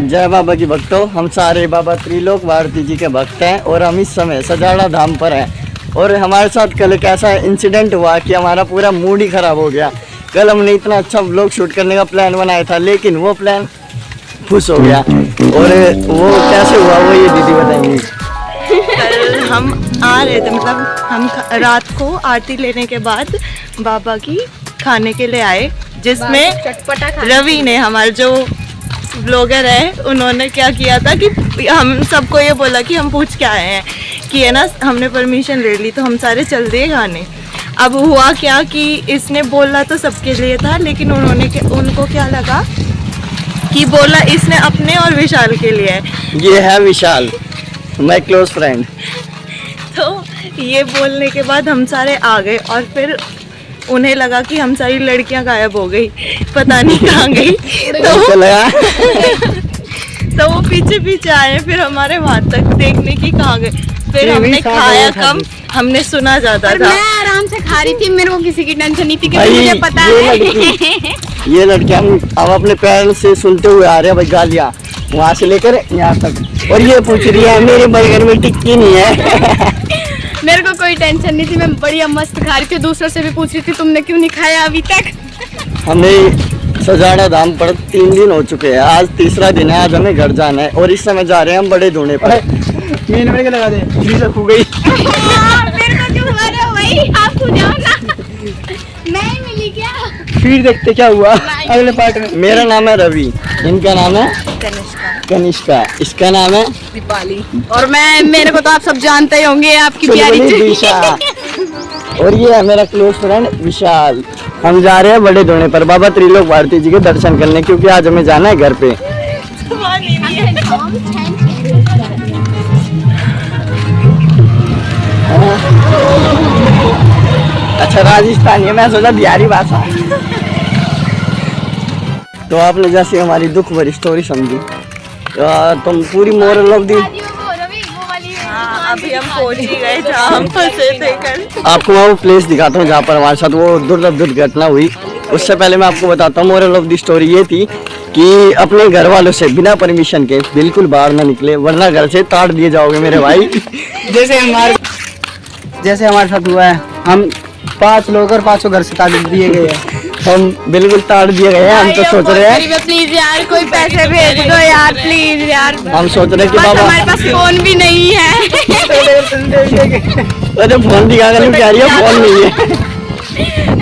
जय बाबा की भक्तों, हम सारे बाबा त्रिलोक भारती जी के भक्त हैं और हम इस समय सजाड़ा धाम पर हैं। और हमारे साथ कल एक ऐसा इंसिडेंट हुआ कि हमारा पूरा मूड ही ख़राब हो गया। कल हमने इतना अच्छा व्लॉग शूट करने का प्लान बनाया था, लेकिन वो प्लान फुस हो गया। और वो कैसे हुआ वो ये दीदी बताएंगी। कल हम आ रहे थे, मतलब हम रात को आरती लेने के बाद बाबा की खाने के लिए आए, जिसमें रवि ने, हमारे जो ब्लॉगर है, उन्होंने क्या किया था कि हम सबको ये बोला कि हम पूछ के आए हैं कि है ना, हमने परमिशन ले ली तो हम सारे चल दिए खाने। अब हुआ क्या कि इसने बोला तो सबके लिए था, लेकिन उनको क्या लगा कि बोला इसने अपने और विशाल के लिए है। ये है विशाल, माय क्लोज फ्रेंड। तो ये बोलने के बाद हम सारे आ गए और फिर उन्हें लगा कि हम सारी लड़कियां गायब हो गई, पता नहीं कहाँ गई। तो वो पीछे पीछे आए, फिर हमारे वहां तक देखने की कहाँ गए। फिर हमने खाया कम, हमने सुना ज्यादा था। मैं आराम से खा रही थी, मेरे को किसी की टेंशन नहीं थी, क्योंकि मुझे पता है ये लड़की हम अब अपने पेरेंट्स से सुनते हुए आ रहे हैं भाई गालियाँ, वहाँ से लेकर यहाँ तक। और ये पूछ रही है मेरे बर्गर में टिक्की नहीं है। मेरे को कोई टेंशन नहीं थी, मैं बढ़िया मस्त खा रही थी। दूसरों से भी पूछ रही थी तुमने क्यों नहीं खाया अभी तक। हमें सजाड़ा धाम पर 3 दिन हो चुके हैं, आज तीसरा दिन है। आज हमें घर जाना है और इस समय जा रहे हैं हम बड़े धोने पर। लगा दे खो गई। मेरे को क्यों हुआ रे भाई, आप खो जाओ ना। नहीं मिली क्या? फिर देखते क्या हुआ अगले पार्ट में। मेरा नाम है रवि, इनका नाम है कनिष्का, इसका नाम है दीपाली, और मेरे को तो आप सब जानते ही होंगे, आपकी प्यारी दिशा। और ये है मेरा क्लोज फ्रेंड विशाल। हम जा रहे हैं बड़े धोने पर बाबा त्रिलोक भारती जी के दर्शन करने, क्योंकि आज हमें जाना है घर पे। अच्छा राजस्थानी है, मैं सोचा बिहारी भाषा। तो आपने जैसे हमारी दुख भरी स्टोरी समझी, तुम पूरी मोरल ऑफ दी। अभी हम पहुंच ही गए जहाँ हम फंसे थे कल। आपको मैं वो प्लेस दिखाता हूँ जहाँ पर हमारे साथ वो दुर्घटना हुई। उससे पहले मैं आपको बताता हूँ मोरल ऑफ दी स्टोरी ये थी कि अपने घर वालों से बिना परमिशन के बिल्कुल बाहर ना निकले, वरना घर से ताड़ दिए जाओगे मेरे भाई। जैसे हमारे साथ हुआ है, हम 5 लोग और 5 घर से ताड़ दिए गए हैं। हम बिल्कुल ताड़ दिए गए हैं। हम तो सोच रहे हैं प्लीज यार कोई पैसे भेज दो यार, प्लीज यार। हम सोच रहे हैं कि बाबा हमारे पास फोन भी नहीं है। अरे फोन दिखा कर क्या रही है, फोन नहीं है।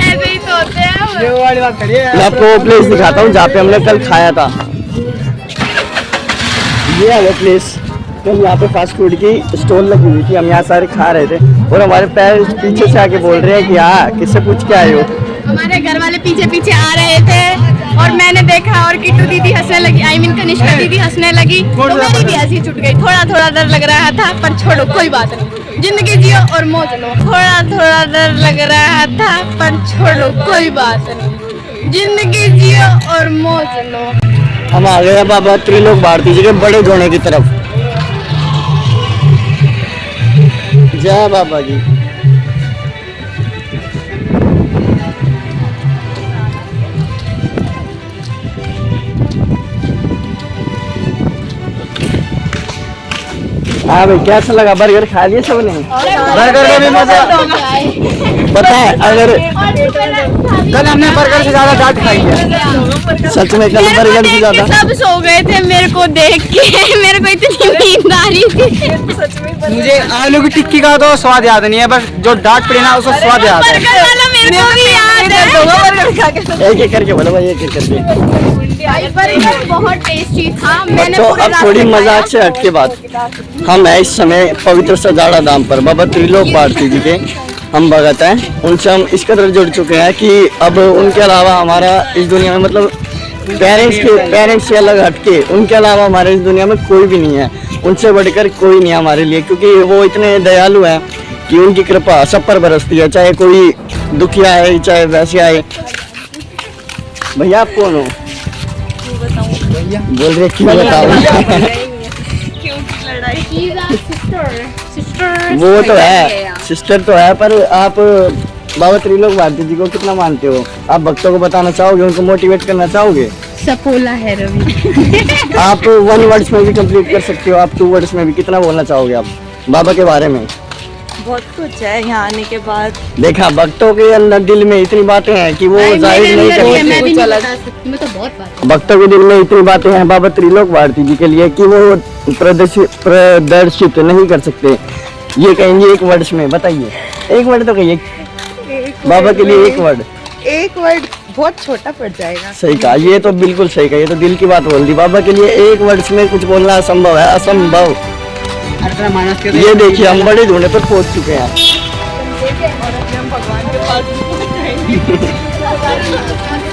ऐसे ही तो होते हैं। मैं आपको वो प्लेस दिखाता हूँ जहाँ पे हमने कल खाया था। ये है वो प्लेस। तो यहाँ पे फास्ट फूड की स्टॉल लगी हुई थी, हम यहाँ सारे खा रहे थे और हमारे पेरेंट्स पीछे से आके बोल रहे हैं कि हाँ किससे पूछ के आए हो। हमारे घर वाले पीछे पीछे आ रहे थे और मैंने देखा, और किट्टू दीदी हंसने लगी, कनिष्का दीदी हंसने लगी, तो मेरी भी हंसी छूट गई। थोड़ा थोड़ा डर लग रहा था, पर छोड़ो कोई बात नहीं, जिंदगी जियो और मौज लो। थोड़ा थोड़ा डर लग रहा था, पर छोड़ो कोई बात नहीं, जिंदगी जियो और मौज लो। हम आ गए बाबा त्रिलोक भारती जी के बड़े धोने की तरफ। जय बाबा जी। हाँ भाई, कैसा लगा? बर्गर खा लिए सबने? बर्गर का भी मजा पता है। अगर कल हमने बर्गर से ज्यादा डांट खाई है, सच में कल बर्गर से ज्यादा। सब सो गए थे मेरे को देख के, मेरे को इतनी नींद आ रही थी। मुझे आलू की टिक्की का तो स्वाद याद नहीं है, बस जो डांट पड़ी ना उसका स्वाद याद है। बर्गर वाला मेरे को भी याद है। एक एक करके बोलो भाई, एक एक करके। बर्गर बहुत टेस्टी था। मैंने तो अब थोड़ी मजाक से हट के बात, हम है इस समय पवित्र सजाड़ा धाम पर बाबा त्रिलोक भारती जी के हम भगत हैं। उनसे हम इस कदर जुड़ चुके हैं कि अब उनके अलावा हमारा इस दुनिया में, मतलब पेरेंट्स से अलग हटके उनके अलावा हमारे इस दुनिया में कोई भी नहीं है। उनसे बढ़कर कोई नहीं है हमारे लिए, क्योंकि वो इतने दयालु हैं कि उनकी कृपा सब पर बरसती है, चाहे कोई दुखिया है चाहे वैसे आए। भैया आप कौन हो? बोल रहे क्यों बताओ? वो तो है, सिस्टर तो है, पर आप बाबा त्रिलोक भारती जी को कितना मानते हो? आप भक्तों को बताना चाहोगे, उनको मोटिवेट करना चाहोगे? सपोला है रवि। आप 1 वर्ड्स में भी कंप्लीट कर सकते हो, आप 2 वर्ड्स में भी कितना बोलना चाहोगे आप बाबा के बारे में? बहुत कुछ है यहाँ आने के बाद। देखा, भक्तों के अंदर दिल में इतनी बातें हैं कि वो जाहिर नहीं कर मैं सकते। भी नहीं बता सकती, मैं तो बहुत बात। भक्तों के दिल में इतनी बातें हैं बाबा त्रिलोक भारती जी के लिए कि वो प्रदर्शित नहीं कर सकते। ये कहेंगे 1 वर्ड्स में, बताइए 1 वर्ड तो कहिए बाबा के लिए। 1 वर्ड, 1 वर्ड बहुत छोटा पड़ जाएगा। सही कहा, ये तो बिल्कुल सही कहा, ये तो दिल की बात बोल दी। बाबा के लिए 1 वर्ड्स में कुछ बोलना असंभव है, असंभव। ये देखिए हम बड़े ढूंढे पर पहुंच चुके हैं।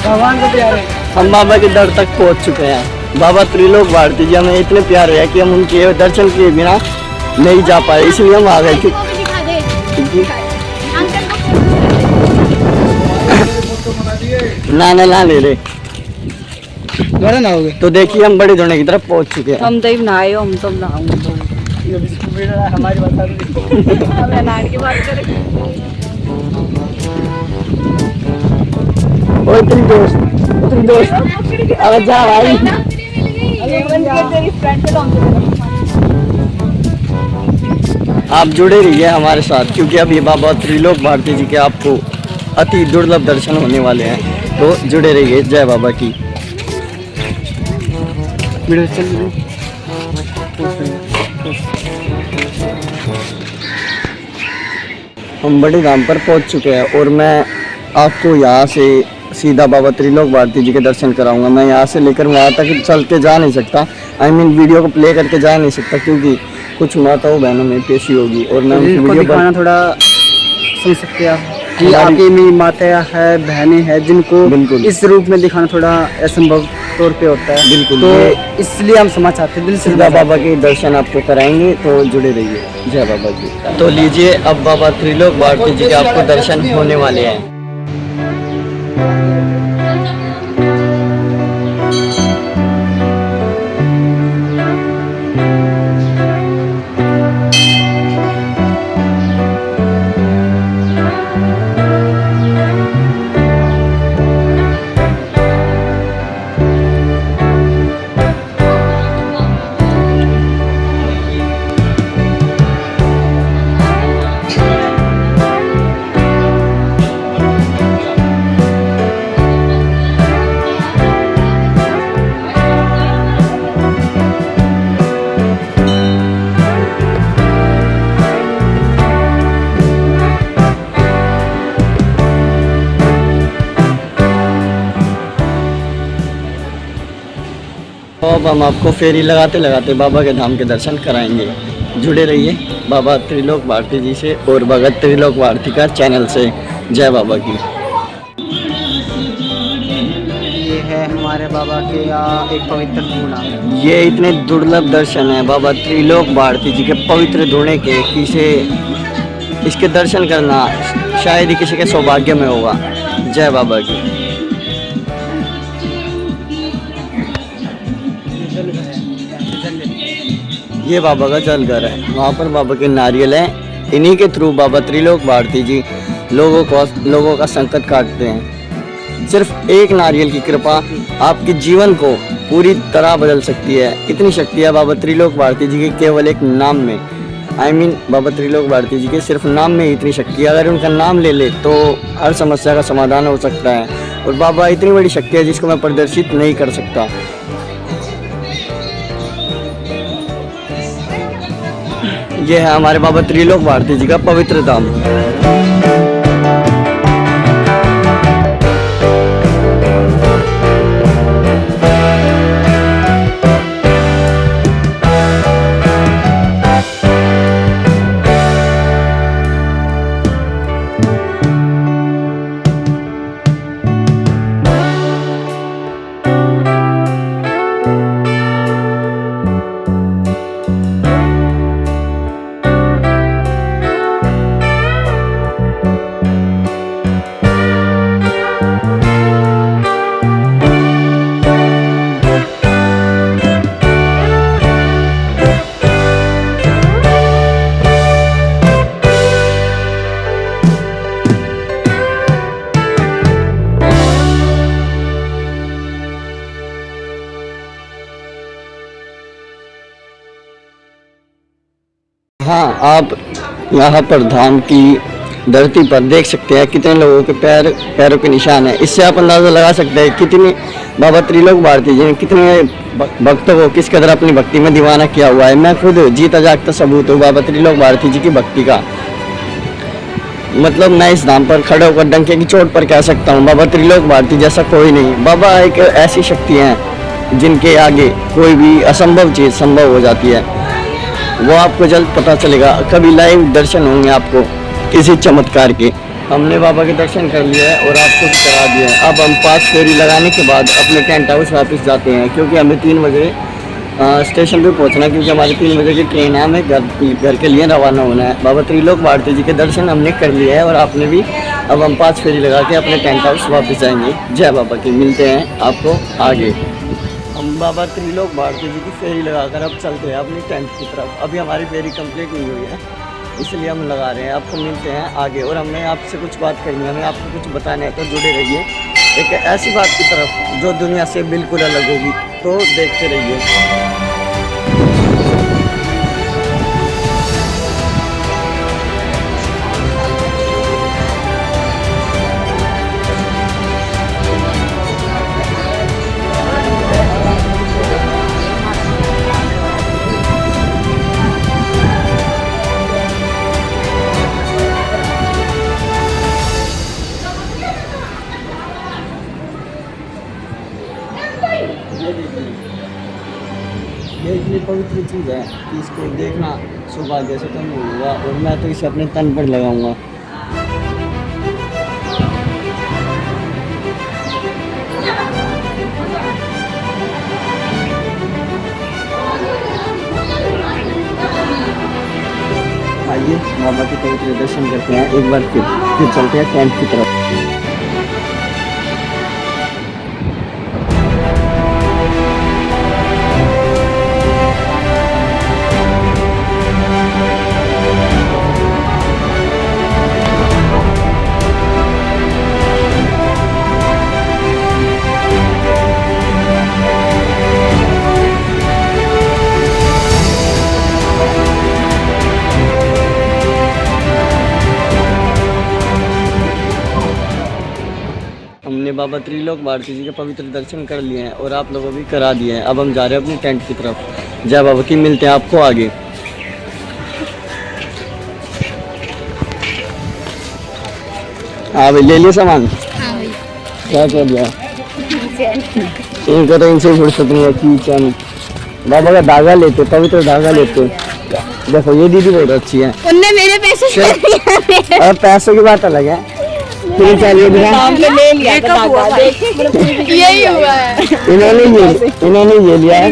भगवान को प्यारे। हम बाबा के दर तक पहुंच चुके हैं। बाबा त्रिलोक भारती जी हमें इतने प्यारे हैं कि हम उनके दर्शन किए बिना नहीं जा पाए, इसलिए हम आ गए। ना ले ले दोबारा ना होगे तो देखिए हम बड़े धोने की तरफ पहुंच चुके हैं। हम तो नहाए हो, हम तो नहाऊंगे। हमारी बता ओ इतनी दोस्त अब जा भाई। आप जुड़े रहिए हमारे साथ, क्योंकि अब ये बाबा त्रिलोक भारती जी के आपको अति दुर्लभ दर्शन होने वाले हैं, तो जुड़े रहिए। जय बाबा की। हम बड़े धाम पर पहुंच चुके हैं और मैं आपको यहाँ से सीधा बाबा त्रिलोक भारती जी के दर्शन कराऊंगा। मैं यहाँ से लेकर वहाँ तक चल के जा नहीं सकता, वीडियो को प्ले करके जा नहीं सकता, क्योंकि कुछ माताओं बहनों में पेशी होगी और मैं उनकी वीडियो दिखाना थोड़ा सुन सकते हैं आप कि आपकी मेरी माता है, बहनें हैं, जिनको बिल्कुल इस रूप में दिखाना थोड़ा असंभव तौर पे होता है। बिल्कुल, तो इसलिए हम समाज चाहते हैं, दिल से सीधा बाबा के दर्शन आपको कराएंगे, तो जुड़े रहिए। जय बाबा जी। तो लीजिए, अब बाबा त्रिलोक भारती जी के आपको दर्शन होने वाले हैं। तो अब हम आपको फेरी लगाते लगाते बाबा के धाम के दर्शन कराएंगे। जुड़े रहिए बाबा त्रिलोक भारती जी से और भगत त्रिलोक भारती का चैनल से। जय बाबा की। ये है हमारे बाबा के एक पवित्र धूना। ये इतने दुर्लभ दर्शन है बाबा त्रिलोक भारती जी के पवित्र धूने के, कि इसके दर्शन करना शायद ही किसी के सौभाग्य में होगा। जय बाबा की। ये बाबा का जल घर है, वहाँ पर बाबा के नारियल हैं। इन्हीं के थ्रू बाबा त्रिलोक भारती जी लोगों का संकट काटते हैं। सिर्फ एक नारियल की कृपा आपके जीवन को पूरी तरह बदल सकती है। इतनी शक्ति है बाबा त्रिलोक भारती जी के केवल एक नाम में। बाबा त्रिलोक भारती जी के सिर्फ नाम में ही इतनी शक्ति है। अगर उनका नाम ले ले तो हर समस्या का समाधान हो सकता है। और बाबा इतनी बड़ी शक्ति है जिसको मैं प्रदर्शित नहीं कर सकता। ये है हमारे बाबा त्रिलोक भारती जी का पवित्र धाम। हाँ, आप यहाँ पर धाम की धरती पर देख सकते हैं कितने लोगों के पैरों के निशान है। इससे आप अंदाज़ा लगा सकते हैं कितनी बाबा त्रिलोक भारती जी ने कितने भक्तों को किस कदर अपनी भक्ति में दीवाना किया हुआ है। मैं खुद जीता जागता सबूत हूँ बाबा त्रिलोक भारती जी की भक्ति का। मतलब मैं इस धाम पर खड़े होकर डंके की चोट पर कह सकता हूँ बाबा त्रिलोक भारती जैसा कोई नहीं। बाबा एक ऐसी शक्ति है जिनके आगे कोई भी असंभव चीज़ संभव हो जाती है। वो आपको जल्द पता चलेगा, कभी लाइव दर्शन होंगे आपको किसी चमत्कार के। हमने बाबा के दर्शन कर लिए हैं और आपको भी करा दिए हैं। अब हम 5 फेरी लगाने के बाद अपने टेंट हाउस वापस जाते हैं, क्योंकि हमें 3 बजे स्टेशन पे पहुंचना है, क्योंकि हमारी 3 बजे की ट्रेन है। हमें घर के लिए रवाना होना है। बाबा त्रिलोक भारती जी के दर्शन हमने कर लिए हैं और आपने भी। अब हम 5 फेरी लगा के अपने टेंट हाउस वापस जाएंगे। जय बाबा की। मिलते हैं आपको आगे। हम बाबा त्रिलोक भारती जी की फेरी लगाकर अब चलते हैं अपनी टेंट की तरफ। अभी हमारी फेरी कंप्लीट नहीं हुई है, इसलिए हम लगा रहे हैं। आपको मिलते हैं आगे। और हमने आपसे कुछ बात करनी है, हमें आपको कुछ बताना है, तो जुड़े रहिए एक ऐसी बात की तरफ जो दुनिया से बिल्कुल अलग होगी। तो देखते रहिए। ये इतनी पवित्र चीज़ है कि इसको देखना सौभाग्य से कम नहीं होगा, और मैं तो इसे अपने तन पर लगाऊंगा। आइए बाबा के पवित्र दर्शन करते हैं एक बार फिर चलते हैं टेंट की तरफ। हमने बाबा त्रिलोक भारती जी के पवित्र दर्शन कर लिए हैं और आप लोगों भी करा दिए हैं। अब हम जा रहे हैं अपनी टेंट की तरफ। जय बाबा की। मिलते हैं आपको आगे। हाँ भाई, ले लिया सामान? हाँ भाई। क्या क्या लिया? इनको तो इनसे फुर्सत नहीं है। किचन बाबा का धागा लेते, पवित्र धागा लेते। देखो ये दीदी बहुत अच्छी है। उनने मेरे पैसे अब पैसों की बात अलग है। फिर चाहिए यही हुआ है। इन्होंने ये लिया है।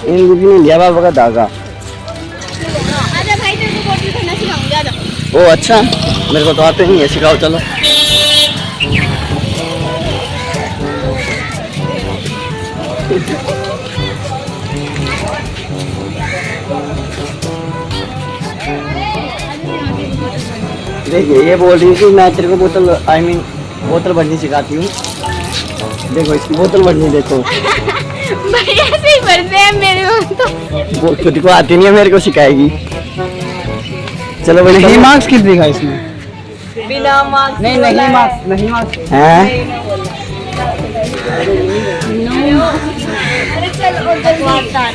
इनको भी नहीं लिया बाबा का धागा। आजा भाई, तेरे को बोतल खाना सिखाऊंगा। आजा। ओ अच्छा, मेरे को तो आते नहीं है, सिखाओ चलो। देखिए ये बोल रही है कि मैं तेरे को बोतल भरनी सिखाती हूँ। देखो इसकी बोतल भरनी, देखो भाई ऐसे ही भरते हैं मेरे को तो। वो खुद को आती नहीं है, मेरे को सिखाएगी। चलो भाई, नहीं मार्क्स किस दिखा इसमें? बिना मास्क नहीं मार्क्स हैं?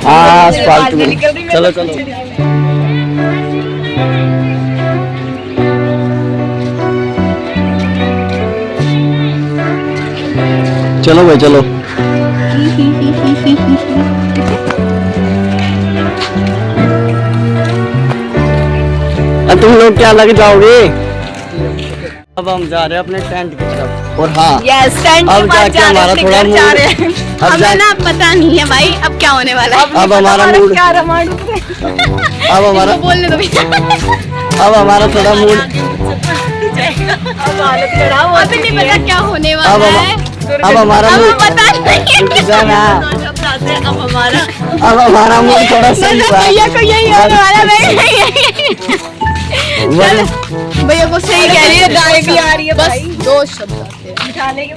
हाँ फालतू। चलो चलो भाई चलो। तुम लोग क्या लग जाओगे? अब हम जा रहे हैं अपने टेंट की तरफ। और हाँ, यस, टेंट अब जाके हमारा थोड़ा मूड, हमें ना पता नहीं है भाई अब क्या होने वाला है। अब हमारा मूड, बोलने दो भैया। अब हमारा थोड़ा मूड, अभी नहीं पता क्या होने वाला है। अब हमारा अब मूड, पता नहीं जाना। अब हमारा मूड थोड़ा सही हुआ। भैया को यही होने वाला है। भैया को सही कह रही है, गाय भी आ रही है, बस 2 शब्द आते हैं।